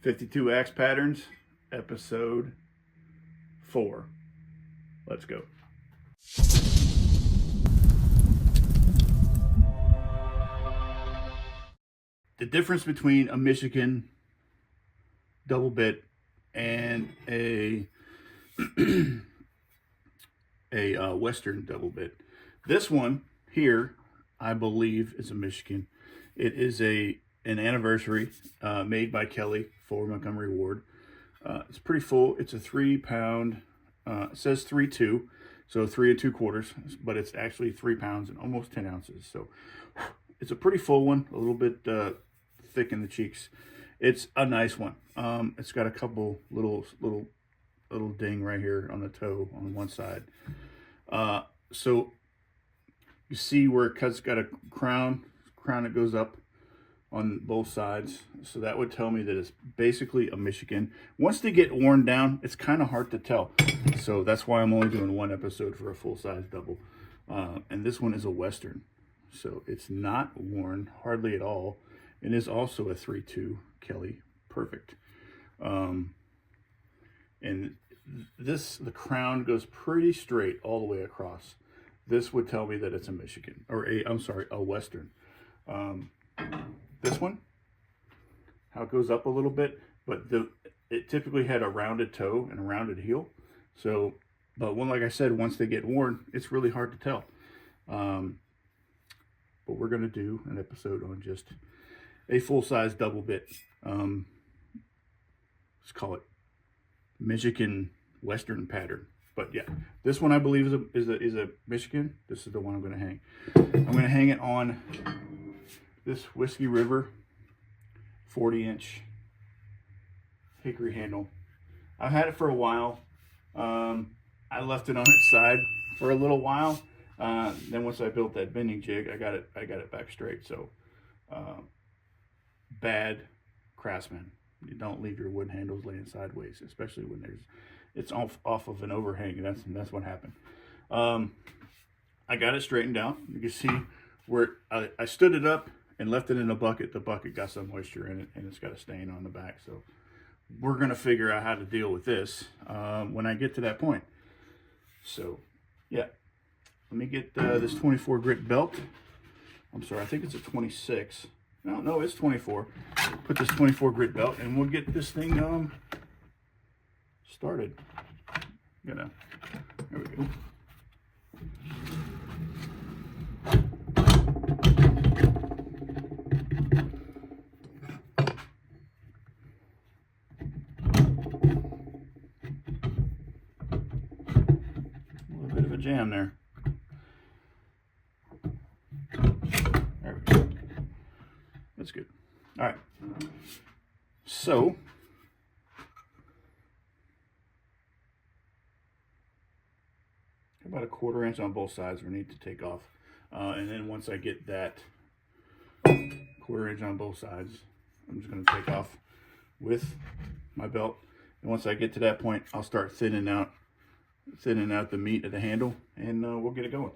52 Axe Patterns, episode 4. Let's go. The difference between a Michigan double bit and a Western double bit. This one here, I believe, is a Michigan. It is an anniversary made by Kelly for Montgomery Ward. It's pretty full. It's a 3 pound. It says 3.2, so 3 2/4, but it's actually 3 pounds and almost 10 ounces. So it's a pretty full one. A little bit thick in the cheeks. It's a nice one. It's got a couple little ding right here on the toe on one side. So you see where it's got a crown that goes up on both sides. So that would tell me that it's basically a Michigan. Once they get worn down, it's kind of hard to tell. So that's why I'm only doing one episode for a full-size double. And this one is a Western. So it's not worn hardly at all. It is also a 3.2 Kelly. Perfect. And the crown goes pretty straight all the way across. This would tell me that it's a Michigan, or a Western. This one, how it goes up a little bit, but it typically had a rounded toe and a rounded heel. So, but like I said, once they get worn, it's really hard to tell. But we're going to do an episode on just a full-size double bit. Let's call it Michigan Western pattern. But yeah, this one I believe is a Michigan. This is the one I'm going to hang. I'm going to hang it on this Whiskey River 40-inch hickory handle. I've had it for a while. I left it on its side for a little while. Then once I built that bending jig, I got it back straight. So bad craftsman. You don't leave your wood handles laying sideways, especially when it's off of an overhang. That's what happened. I got it straightened out. You can see where I stood it up and left it in a bucket. The bucket got some moisture in it, and it's got a stain on the back. So we're gonna figure out how to deal with this when I get to that point. So yeah, let me get this 24 grit belt. I'm sorry, I think it's a 26. No, it's 24. Put this 24 grit belt, and we'll get this thing started. There we go. A little bit of a jam there. There we go. That's good. All right. So about a 1/4 inch on both sides we need to take off. And then once I get that 1/4 inch on both sides, I'm just going to take off with my belt. And once I get to that point, I'll start thinning out the meat of the handle, and we'll get it going.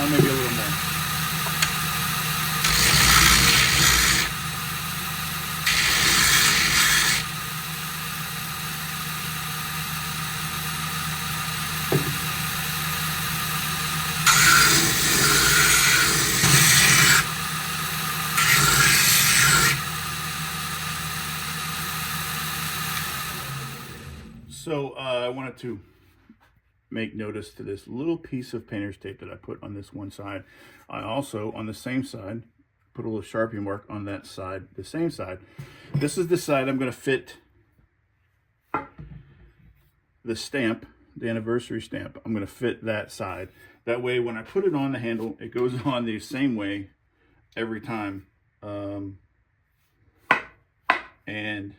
Maybe a little more. So I wanted to make notice to this little piece of painter's tape that I put on this one side. I also, on the same side, put a little Sharpie mark on that side, the same side. This is the side I'm going to fit the stamp, the anniversary stamp. I'm going to fit that side. That way, when I put it on the handle, it goes on the same way every time. And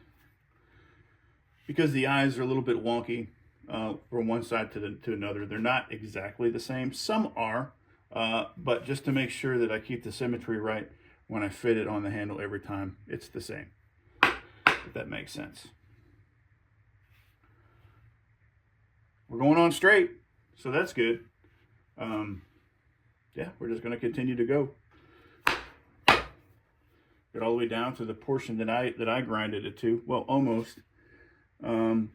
because the eyes are a little bit wonky, from one side to another. They're not exactly the same. Some are, but just to make sure that I keep the symmetry right, when I fit it on the handle every time, it's the same, if that makes sense. We're going on straight, so that's good. Yeah, we're just going to continue to go. Get all the way down to the portion that I grinded it to. Well, almost. So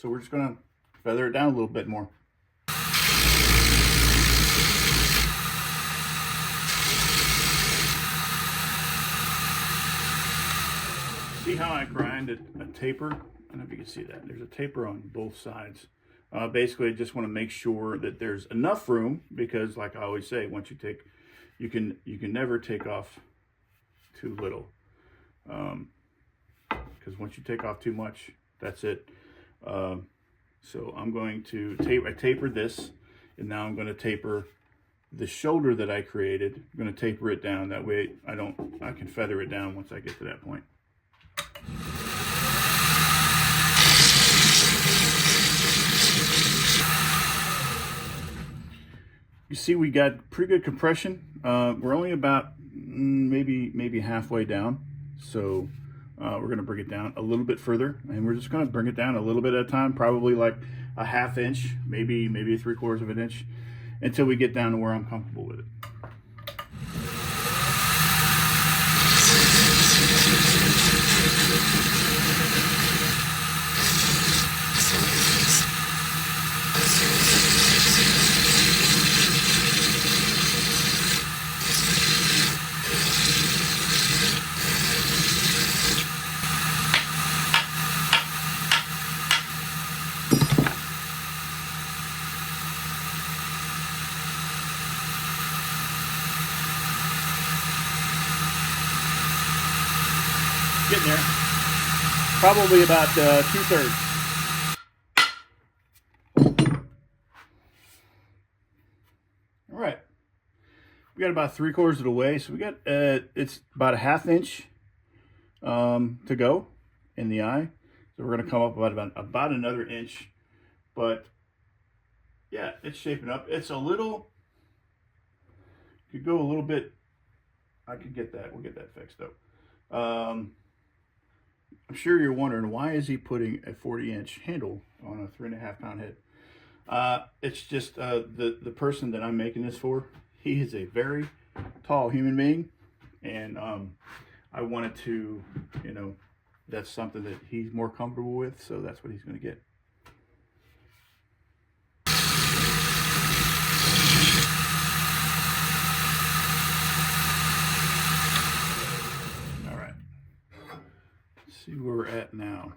we're just going to feather it down a little bit more. See how I grinded a taper? I don't know if you can see that. There's a taper on both sides. Basically, I just want to make sure that there's enough room, because like I always say, once you take, you can never take off too little. Because once you take off too much, that's it. So I'm going to I tapered this, and now I'm going to taper the shoulder that I created. I'm going to taper it down. That way I can feather it down once I get to that point. You see, we got pretty good compression. We're only about maybe halfway down. So we're going to bring it down a little bit further, and we're just going to bring it down a little bit at a time, probably like a ½ inch, maybe 3/4 of an inch, until we get down to where I'm comfortable with it. Getting there. Probably about 2/3. All right. We got about 3/4 of the way. So we got, it's about a ½ inch to go in the eye. So we're going to come up about another inch. But yeah, it's shaping up. It's a little, could go a little bit. I could get that. We'll get that fixed though. I'm sure you're wondering, why is he putting a 40-inch handle on a 3.5-pound head? It's just the person that I'm making this for, he is a very tall human being, and I wanted to, that's something that he's more comfortable with, so that's what he's going to get. See where we're at now.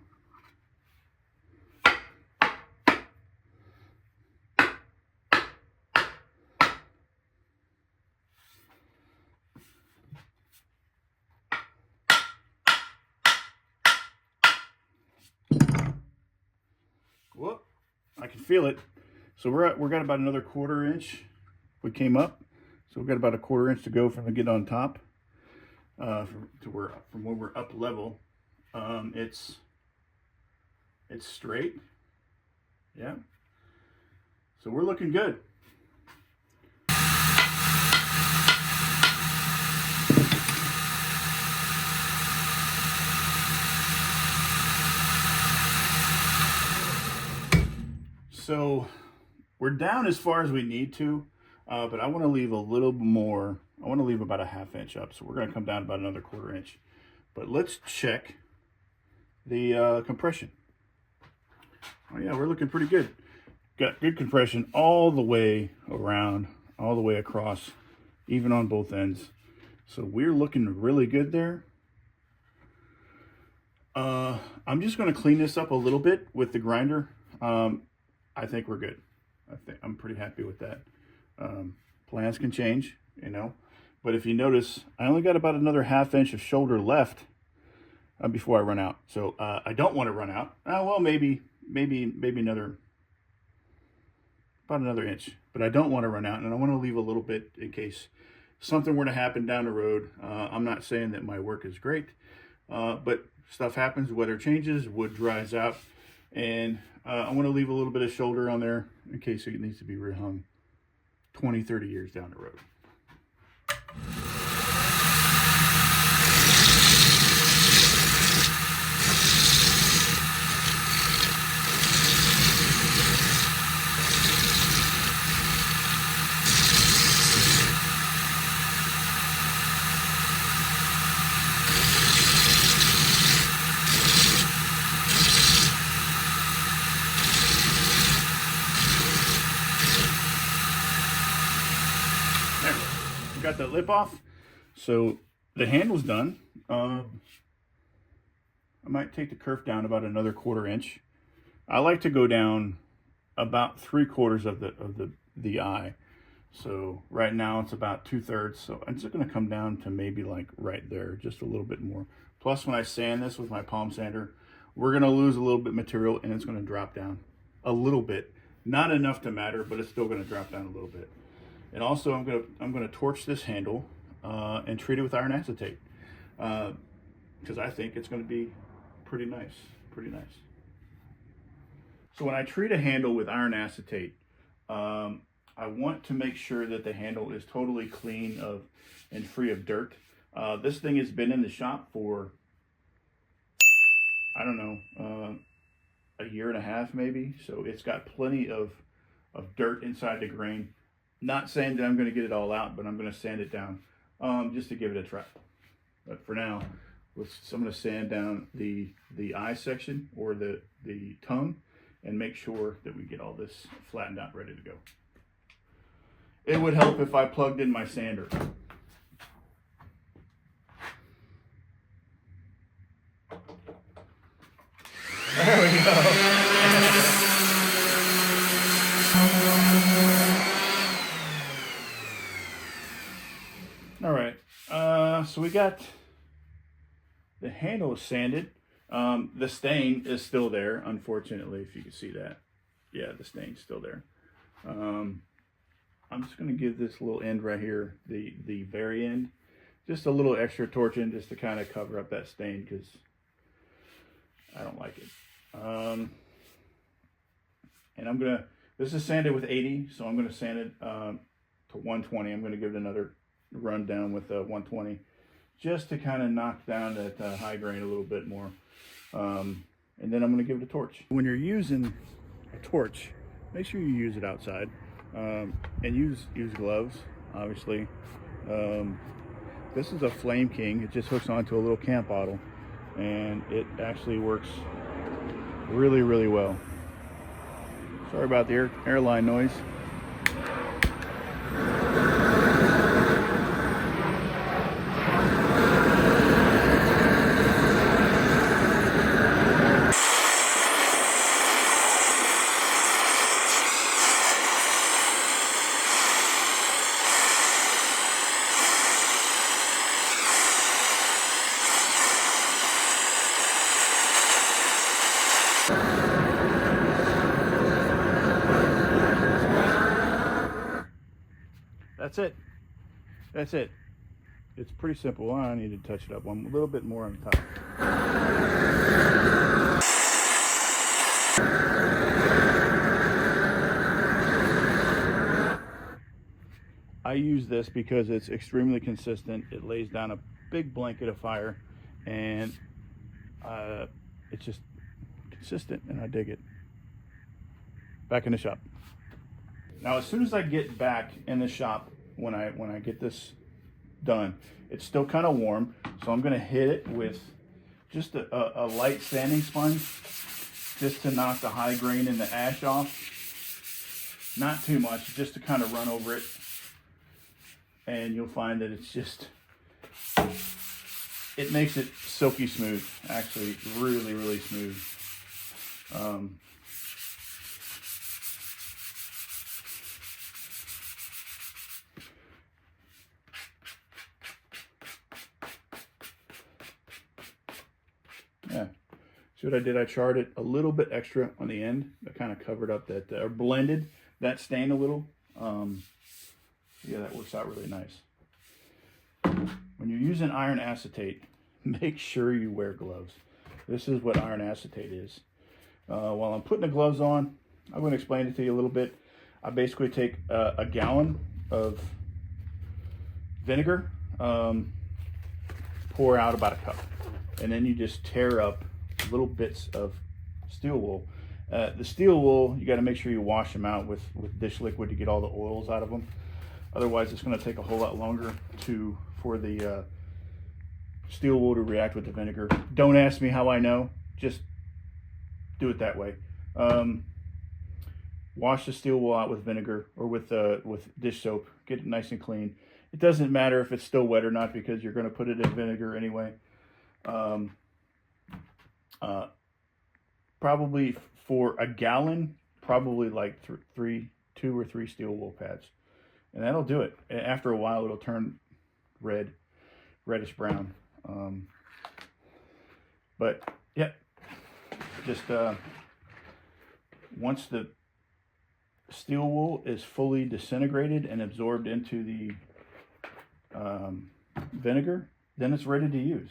Whoop, I can feel it. So we're got about another 1/4 inch. We came up, so we've got about a 1/4 inch to go from the get on top, from when we're up level. It's straight, yeah, so we're looking good. So we're down as far as we need to, but I want to leave a little more. I want to leave about a ½ inch up, so we're going to come down about another 1/4 inch. But let's check the compression. Oh yeah, we're looking pretty good. Got good compression all the way around, all the way across, even on both ends. So we're looking really good there. I'm just going to clean this up a little bit with the grinder. I think we're good. I'm pretty happy with that. Plans can change, but if you notice, I only got about another ½ inch of shoulder left before I run out. So I don't want to run out. Well, maybe about another inch, but I don't want to run out, and I want to leave a little bit in case something were to happen down the road. I'm not saying that my work is great, but stuff happens, weather changes, wood dries out, and I want to leave a little bit of shoulder on there in case it needs to be rehung 20, 30 years down the road. got that lip off. So the handle's done. I might take the kerf down about another 1/4 inch. I like to go down about 3/4 of the eye. So right now it's about 2/3. So I'm just going to come down to maybe like right there, just a little bit more. Plus, when I sand this with my palm sander, we're going to lose a little bit material, and it's going to drop down a little bit. Not enough to matter, but it's still going to drop down a little bit. And also, I'm going to torch this handle and treat it with iron acetate because I think it's going to be pretty nice. So when I treat a handle with iron acetate, I want to make sure that the handle is totally clean and free of dirt. This thing has been in the shop for, I don't know, a 1.5 years maybe. So it's got plenty of dirt inside the grain. Not saying that I'm going to get it all out, but I'm going to sand it down just to give it a try. But for now, I'm going to sand down the eye section or the tongue and make sure that we get all this flattened out, ready to go. It would help if I plugged in my sander. There we go. All right, so we got the handle sanded. The stain is still there, unfortunately, if you can see that. Yeah, the stain's still there. I'm just going to give this little end right here, the very end, just a little extra torching just to kind of cover up that stain because I don't like it. And this is sanded with 80, so I'm going to sand it to 120. I'm going to give it another run down with 120 just to kind of knock down that high grain a little bit more. And then I'm going to give it a torch. When you're using a torch, make sure you use it outside. And use gloves, obviously. This is a Flame King. It just hooks onto a little camp bottle, and it actually works really, really well. Sorry about the airline noise. That's it. It's pretty simple. I need to touch it up one little bit more on top. I use this because it's extremely consistent. It lays down a big blanket of fire, and it's just consistent, and I dig it. Back in the shop. Now, as soon as I get back in the shop, when I get this done, it's still kind of warm, so I'm going to hit it with just a light sanding sponge just to knock the high grain and the ash off. Not too much, just to kind of run over it, and you'll find that it makes it silky smooth, actually really, really smooth. Yeah, see what I did? I charred it a little bit extra on the end. That kind of covered up that, or blended that stain a little. Yeah, that works out really nice. When you're using iron acetate, make sure you wear gloves. This is what iron acetate is. While I'm putting the gloves on, I'm going to explain it to you a little bit. I basically take a gallon of vinegar, pour out about a cup, and then you just tear up little bits of steel wool. The steel wool, you got to make sure you wash them out with dish liquid to get all the oils out of them. Otherwise, it's going to take a whole lot longer for the steel wool to react with the vinegar. Don't ask me how I know. Just do it that way. Wash the steel wool out with vinegar or with dish soap. Get it nice and clean, It doesn't matter if it's still wet or not because you're going to put it in vinegar anyway. Probably for a gallon, probably like 2 or 3 steel wool pads. And that'll do it. After a while, it'll turn reddish brown. But yeah, just once the steel wool is fully disintegrated and absorbed into the vinegar, then it's ready to use.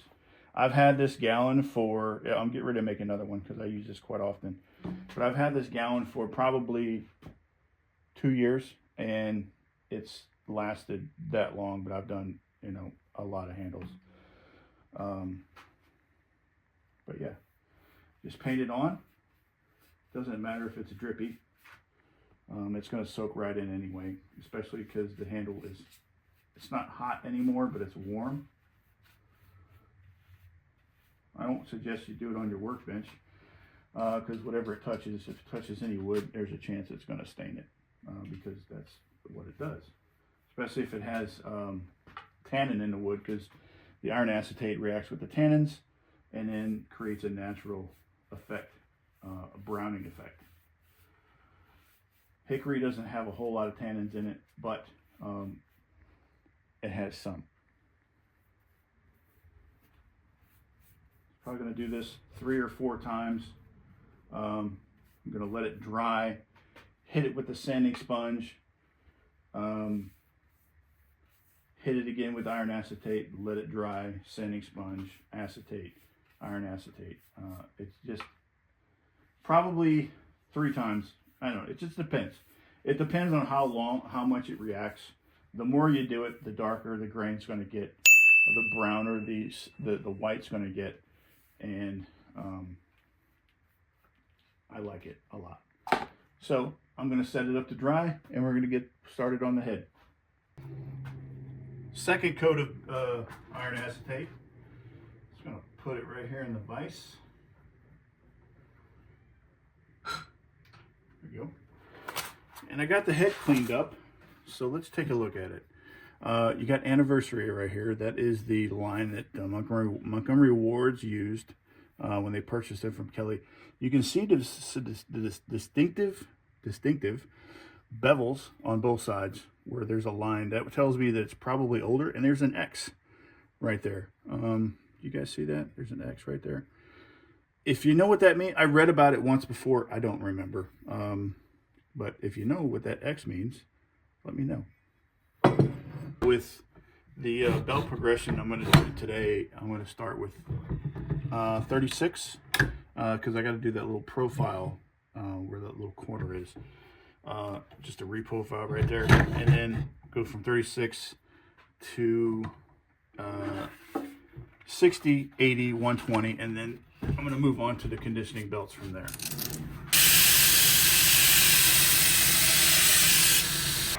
I've had this gallon for, I'm getting ready to make another one because I use this quite often. But I've had this gallon for probably 2 years, and it's lasted that long, but I've done, you know, a lot of handles. But yeah, just paint it on. Doesn't matter if it's drippy. It's going to soak right in anyway, especially because the handle is, it's not hot anymore, but it's warm. I don't suggest you do it on your workbench because whatever it touches, if it touches any wood, there's a chance it's going to stain it because that's what it does. Especially if it has tannin in the wood, because the iron acetate reacts with the tannins and then creates a natural effect, a browning effect. Hickory doesn't have a whole lot of tannins in it, but it has some. Probably going to do this 3 or 4 times. I'm going to let it dry, hit it with the sanding sponge, hit it again with iron acetate, let it dry, sanding sponge, acetate, iron acetate. It's just probably 3 times. I don't know, it just depends. It depends on how much it reacts. The more you do it, the darker the grain's going to get, the browner the white's going to get. And I like it a lot. So I'm going to set it up to dry, and we're going to get started on the head. Second coat of iron acetate. Just going to put it right here in the vise. There we go. And I got the head cleaned up, so let's take a look at it. You got Anniversary right here. That is the line that Montgomery Wards used when they purchased it from Kelly. You can see the distinctive bevels on both sides where there's a line. That tells me that it's probably older, and there's an X right there. You guys see that? There's an X right there. If you know what that means, I read about it once before. I don't remember. But if you know what that X means, let me know. With the belt progression I'm going to do today, I'm going to start with 36 because I got to do that little profile where that little corner is. Just a reprofile right there, and then go from 36 to 60, 80, 120, and then I'm going to move on to the conditioning belts from there.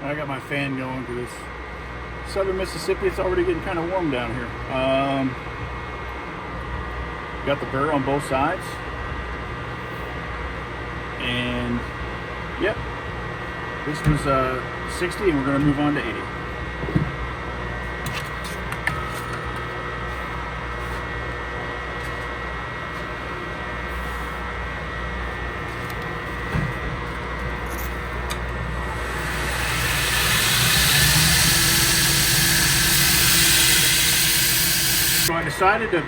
I got my fan going because it's southern Mississippi. It's already getting kind of warm down here. Got the burr on both sides. And yep, this was 60, and we're going to move on to 80. So I decided to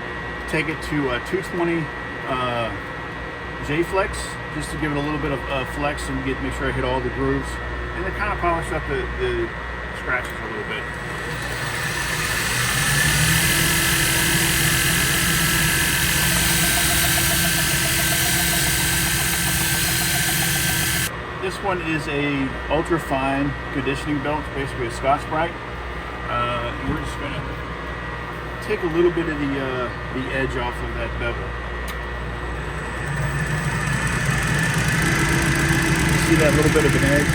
take it to 220 J-Flex just to give it a little bit of flex and make sure I hit all the grooves, and then kind of polish up the scratches a little bit. This one is a ultra fine conditioning belt, basically a Scotch-Brite. We're just going to take a little bit of the edge off of that bevel. See that little bit of an edge?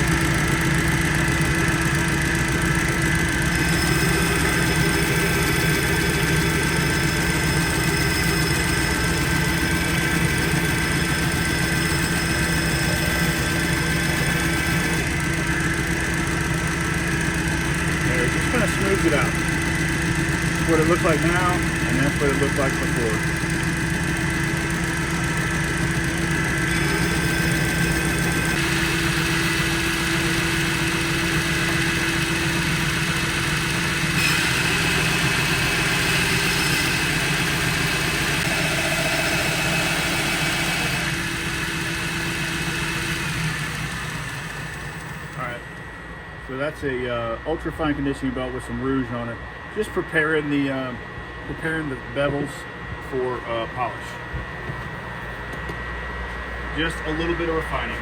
There, just kind of smooths it That's what it looks like now, and that's what it looked like before. So that's a ultra fine conditioning belt with some rouge on it. Just preparing the bevels for polish. Just a little bit of refining.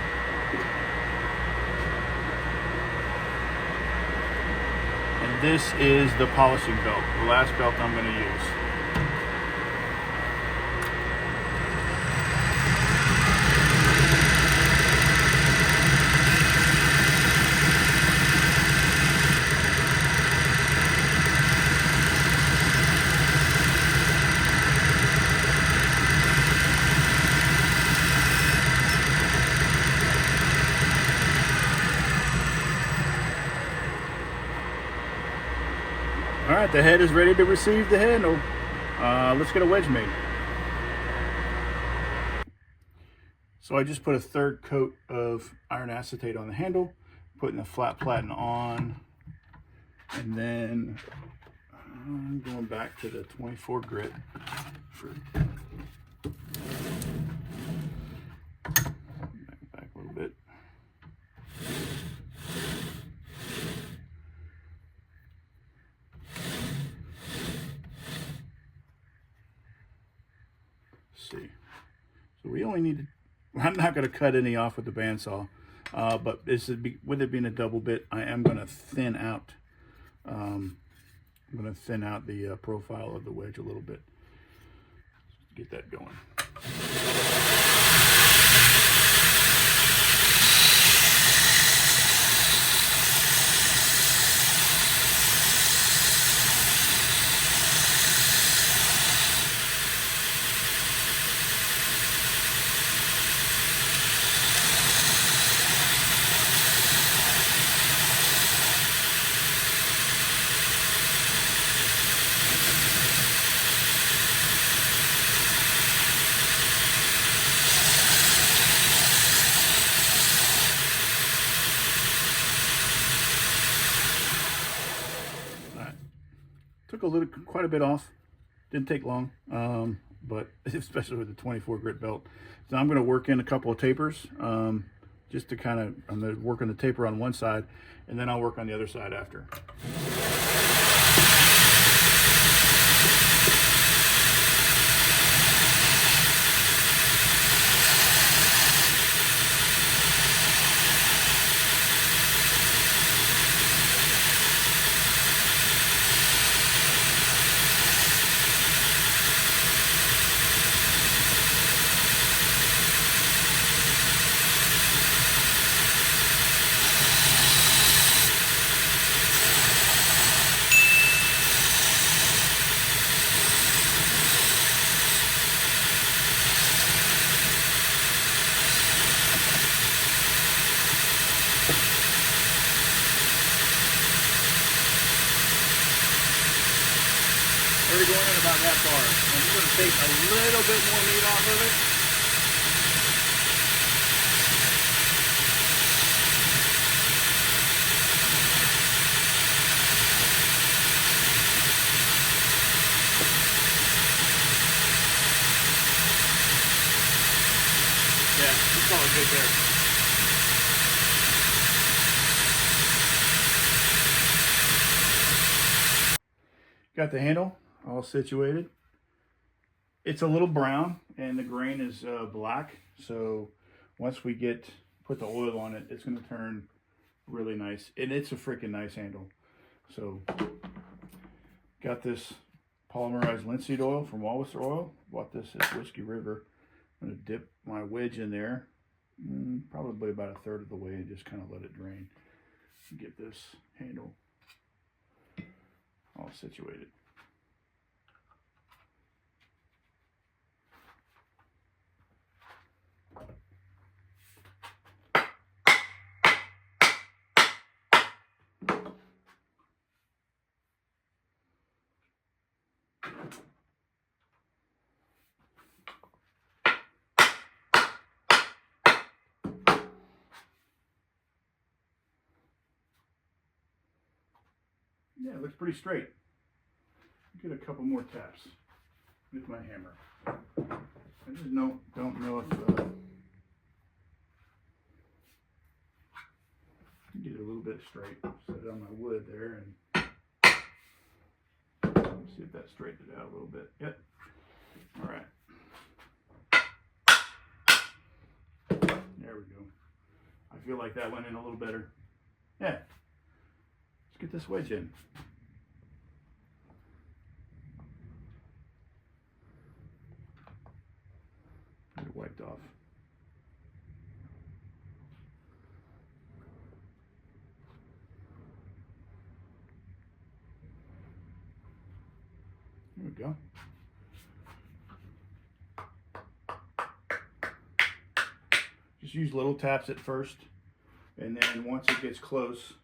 And this is the polishing belt, the last belt I'm going to use. All right, the head is ready to receive the handle. Let's get a wedge made. So I just put a third coat of iron acetate on the handle, putting the flat platen on, and then I'm going back to the 24 grit for back a little bit. See, so we only need to, I'm not going to cut any off with the bandsaw, but with it being a double bit, I am going to thin out the profile of the wedge a little bit. Get that going. Took quite a bit off. Didn't take long, but especially with the 24 grit belt. So I'm going to work in a couple of tapers, just to kind of, I'm going to work on the taper on one side, and then I'll work on the other side after. Already going in about that far. I'm going to take a little bit more meat off of it. Yeah, it's all good there. Got the handle all situated. It's a little brown and the grain is black, so once we put the oil on it, it's going to turn really nice, and it's a freaking nice handle. So got this polymerized linseed oil from Wallister Oil. Bought this at Whiskey River. I'm going to dip my wedge in there, probably about a third of the way, and just kind of let it drain. Get this handle all situated. Yeah, it looks pretty straight. Get a couple more taps with my hammer. I just don't know if get it a little bit straight. Set it on my wood there and see if that straightened it out a little bit. Yep. All right. There we go. I feel like that went in a little better. Yeah. Let's get this wedge in. Get it wiped off. There we go. Just use little taps at first, and then once it gets close,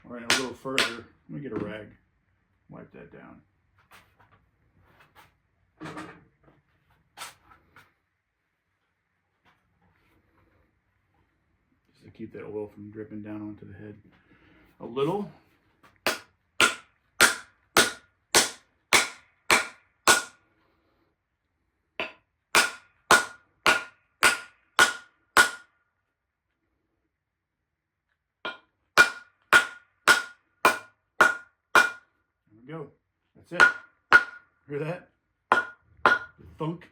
or in a little further, let me get a rag, wipe that down. Just to keep that oil from dripping down onto the head. A little. Go. That's it. Hear that? The thunk.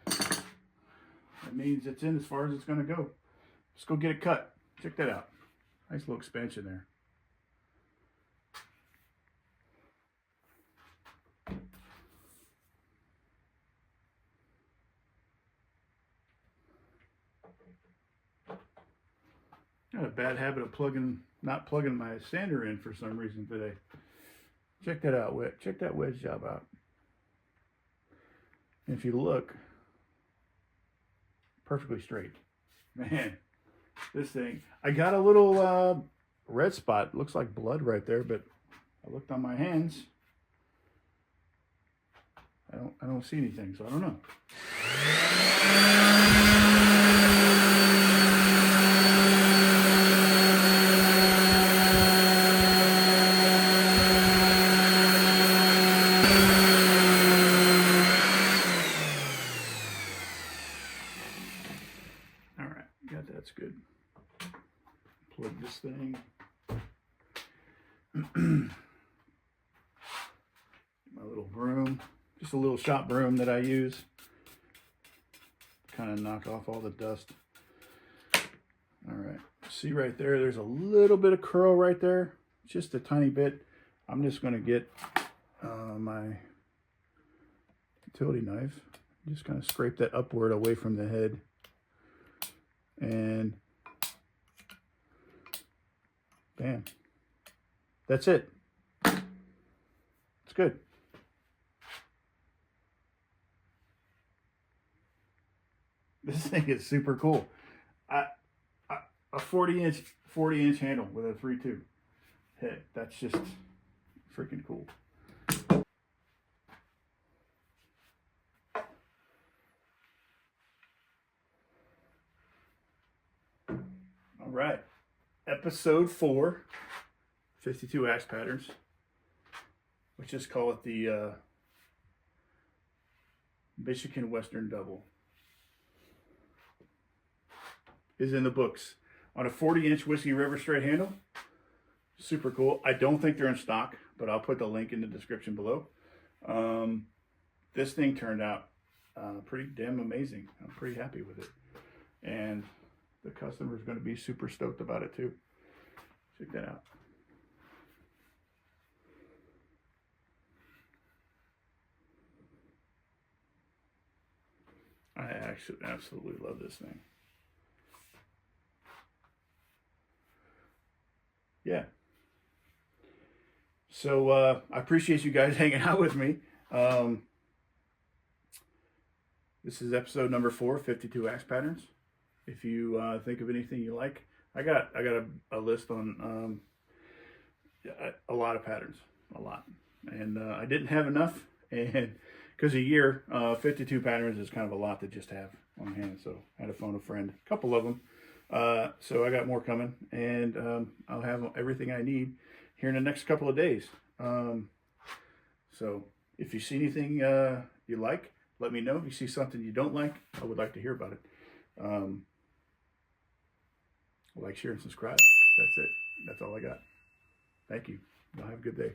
That means it's in as far as it's going to go. Let's go get it cut. Check that out. Nice little expansion there. I got a bad habit of not plugging my sander in for some reason today. Check that out, check that wedge job out. And if you look, perfectly straight. Man, this thing, I got a little red spot. Looks like blood right there, but I looked on my hands. I don't see anything, so I don't know. That's good. Plug this thing. My little broom, just a little shop broom that I use. Kind of knock off all the dust. All right, see right there, there's a little bit of curl right there, just a tiny bit. I'm just going to get my utility knife, just kind of scrape that upward away from the head. And bam, that's it. It's good. This thing is super cool. A 40-inch handle with a 3.2 head. That's just freaking cool. All right, episode 4, 52 axe patterns. Let's just call it the Michigan Western Double. Is in the books on a 40-inch Whiskey River straight handle. Super cool. I don't think they're in stock, but I'll put the link in the description below. This thing turned out pretty damn amazing. I'm pretty happy with it, and the customer is going to be super stoked about it too. Check that out. I actually absolutely love this thing. Yeah. So I appreciate you guys hanging out with me. This is episode number 4, 52 axe patterns. If you think of anything you like, I got a list on a lot of patterns, a lot, and I didn't have enough And because a year, 52 patterns is kind of a lot to just have on hand. So I had to phone a friend, a couple of them. So I got more coming, and I'll have everything I need here in the next couple of days. So if you see anything you like, let me know. If you see something you don't like, I would like to hear about it. Like, share, and subscribe. That's it. That's all I got. Thank you. Y'all have a good day.